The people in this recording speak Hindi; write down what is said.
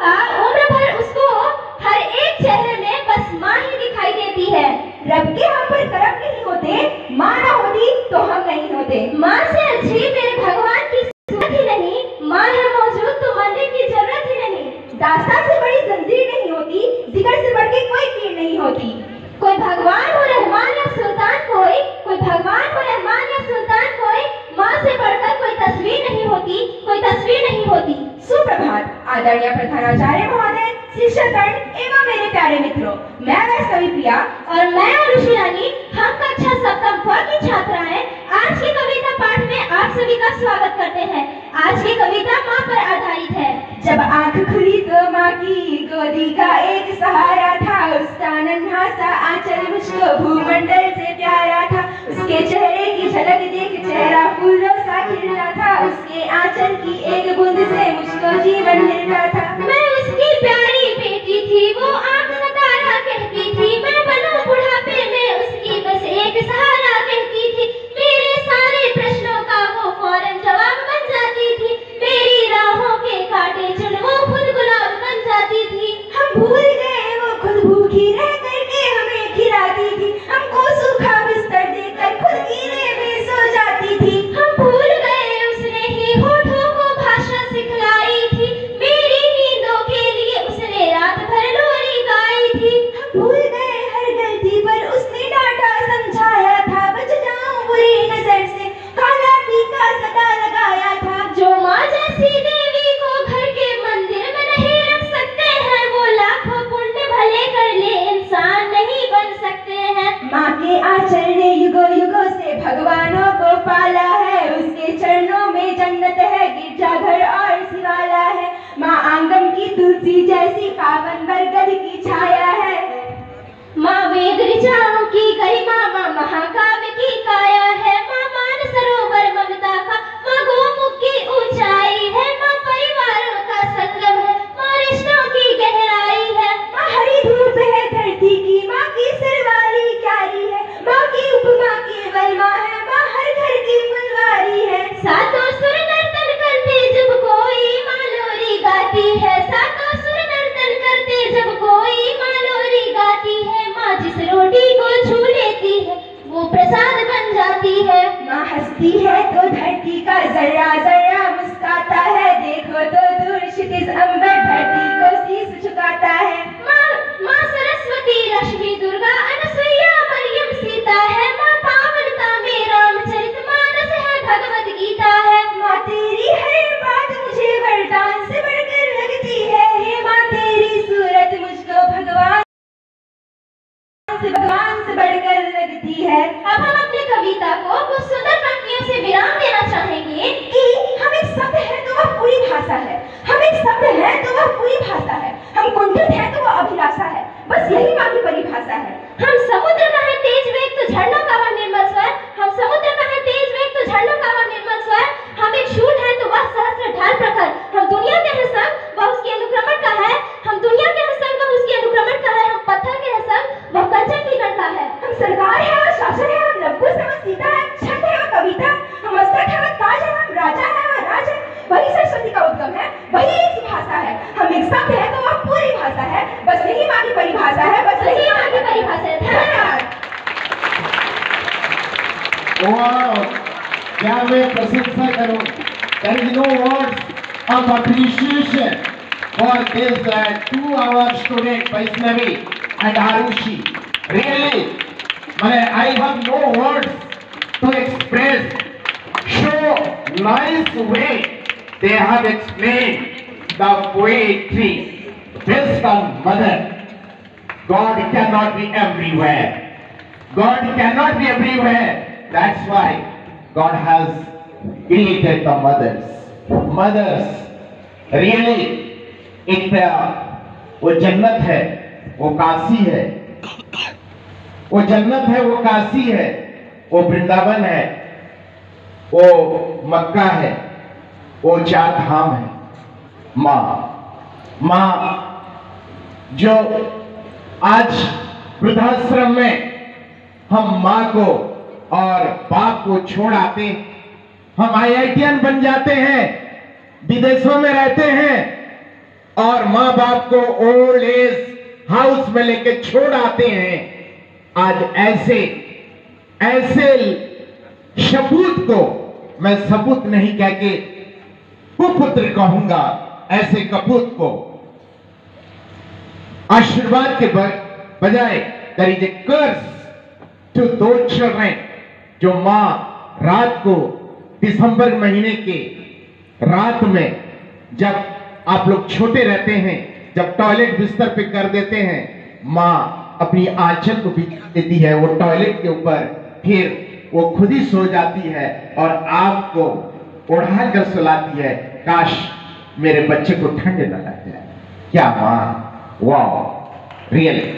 उम्र भर उसको हर एक चेहरे में बस माँ ही दिखाई देती है। रब के यहाँ पर कर्म नहीं होते, माँ ना होती तो हम नहीं होते। माँ से अच्छी मेरे भगवान की सूरत ही नहीं, माँ है मौजूद तो मंदिर की जरूरत ही नहीं। दास्तान से बड़ी जंजीर नहीं होती, जिगर से बढ़ के कोई पीर नहीं होती। कोई भगवान हो रहमान या सुल्तान कोई भगवान हो रहमान या सुल्तान कोई, माँ से बढ़कर कोई तस्वीर नहीं होती, कोई तस्वीर नहीं होती। सुप्रभात आदरणीय प्रधानाचार्य महोदय, शिक्षकगण एवं मेरे प्यारे मित्रों, मैं वैस कवि प्रिया और मैं अनुषी रानी, हम कक्षा सप्तम फ की छात्राएं आज की कविता पाठ में आप सभी का स्वागत करते हैं। आज की कविता माँ पर आधारित है। जब आंख खुली तो माँ की गोदी का एक सहारा था, उसका नन्हा सा आंचल मुझको भूमंडल से प्यारा था। उसके चेहरे की झलक देख चेहरा फूलों सा खिला था, उसके आंचल की एक बूंद से मुझको जीवन मिलता था। मैं उसकी प्यारी बेटी थी, वो आंख का तारा कहती थी, मैं बनूं बुढ़ापे में उसकी बस एक सहारा कहती थी। मेरे सारे प्रश्नों का वो फौरन जवाब बन जाती थी, मेरी राहों के कांटे चुन वो खुद गुलाब बन जाती थी। हम भूल गए वो खुद भूखी रह करके हमें खिलाती थी, हमको सूखा बिस्तर देकर खुद कीले में सो जाती थी। हम भूल गए उसने ही होठों को भाषा सिखलाई थी, मेरी नींदों के लिए उसने रात भर लोरी गाई थी। हम भूल गए हर गलती पर उसने डांटा समझाया था, बच जाऊं बुरी नजर से काला टीका सदा लगाया था। जो माँ जैसी देवी को घर के मंदिर में नहीं रख सकते हैं, वो लाखों पुण्य भले कर ले इंसान नहीं बन सकते हैं। माँ के आंचल ने युगों युगों से भगवानों को पाला है, उसके चरणों में जन्नत है, गिरजाघर और शिवाला है। माँ आंगन की तुलसी जैसी पावन बरगद की छाया है। माँ वेद ऋचाओं की गरिमा, माँ महाकाव्य की काया है, माँ मान सरोवर ममता का, माँ गोमुख की ऊंचाई है, माँ परिवारों का संगम है, माँ रिश्तों की गहराई है। माँ हरी धूप है धरती की, माँ की सरवाली क्यारी है, माँ की उपमा केवल माँ है, माँ हर घर की फुलवारी है। सातों सुर नर्तन करते जब कोई माँ लोरी गाती है, सातों सुर नर्तन करते जब कोई माँ लोरी गाती है। माँ जिस रोटी को छू लेती है वो प्रसाद बन जाती है। माँ हंसती है तो धरती का जर्रा जर्रा मुस्काता है, देखो तो दूर क्षितिज अंबर धरती को शीश झुकाता है। माँ सरस्वती लक्ष्मी दुर्गा अनसुईया मरियम सीता है, माँ पावनता में रामचरित मानस है भगवत गीता है। माँ तेरी हर बात मुझे वरदान से बढ़कर लगती है, हे माँ तेरी सूरत मुझको भगवान से बढ़कर लगती है। अब हम अपनी कविता को कुछ सुंदर पंक्तियों से विराम देना चाहेंगे कि हम एक शब्द है तो वह पूरी भाषा है, हम एक शब्द है तो वह पूरी भाषा है, हम कुंठित है तो वह अभिलाषा है, बस यही माँ की परिभाषा है। हम समुद्र का है तेज वेग तो झरनों का वह निर्मल स्वर, हम समुद्र का है तेज वेग तो झरनों का वह निर्मल स्वर, हम एक शूल है तो वह सहस्त्र ढाल प्रखर, हम दुनिया के हैं संग वह उसके अनुक्रमण का है, हम दुनिया के हैं संग वह उसके अनुक्रमण का है, हम पत्थर के हैं संग वह कंचन की गणना है। हम सरकार है वह शासन है, हम लवकुश है वह सीता है, छंद है वह कविता, हम मस्तक है वह ताज है, हम राजा है वह राज है, वही सरस्वती का उद्गम है, वही एक भाषा है। हम एक शब्द है तो वह पूरी भाषा है, बस यही माँ की परिभाषा है, बस यही माँ की परिभाषा है। धन्यवाद। क्या मैं प्रशंसा करूं? There is no words of appreciation for this 2-hour student Vaishnavi and Arushi. Really, I have no words to express. So nice way they have explained the poetry based on mother. God cannot be everywhere. God cannot be everywhere. That's why God has created the mothers. Mothers, really, एक वो जन्नत है, वो काशी है, वो जन्नत है, वो काशी है, वो वृंदावन है, वो मक्का है, वो चार धाम है। माँ जो आज वृद्धाश्रम में हम माँ को और बाप को छोड़ आते, हम IITian बन जाते हैं, विदेशों में रहते हैं, और माँ बाप को ओल्ड एज हाउस में लेके छोड़ आते हैं, आज ऐसे सपूत को मैं सपूत नहीं कह के कुपुत्र कहूंगा, ऐसे कपूत को आशीर्वाद के बजाय there is a curse to those children जो मां रात को दिसंबर महीने के रात में जब आप लोग छोटे रहते हैं, जब टॉयलेट बिस्तर पे कर देते हैं, मां अपनी आंचल को बिछा देती है वो टॉयलेट के ऊपर, फिर वो खुद ही सो जाती है और आपको उड़ा कर सुलाती है। काश मेरे बच्चे को ठंड न लग जाए। क्या मां, वाह, रियली।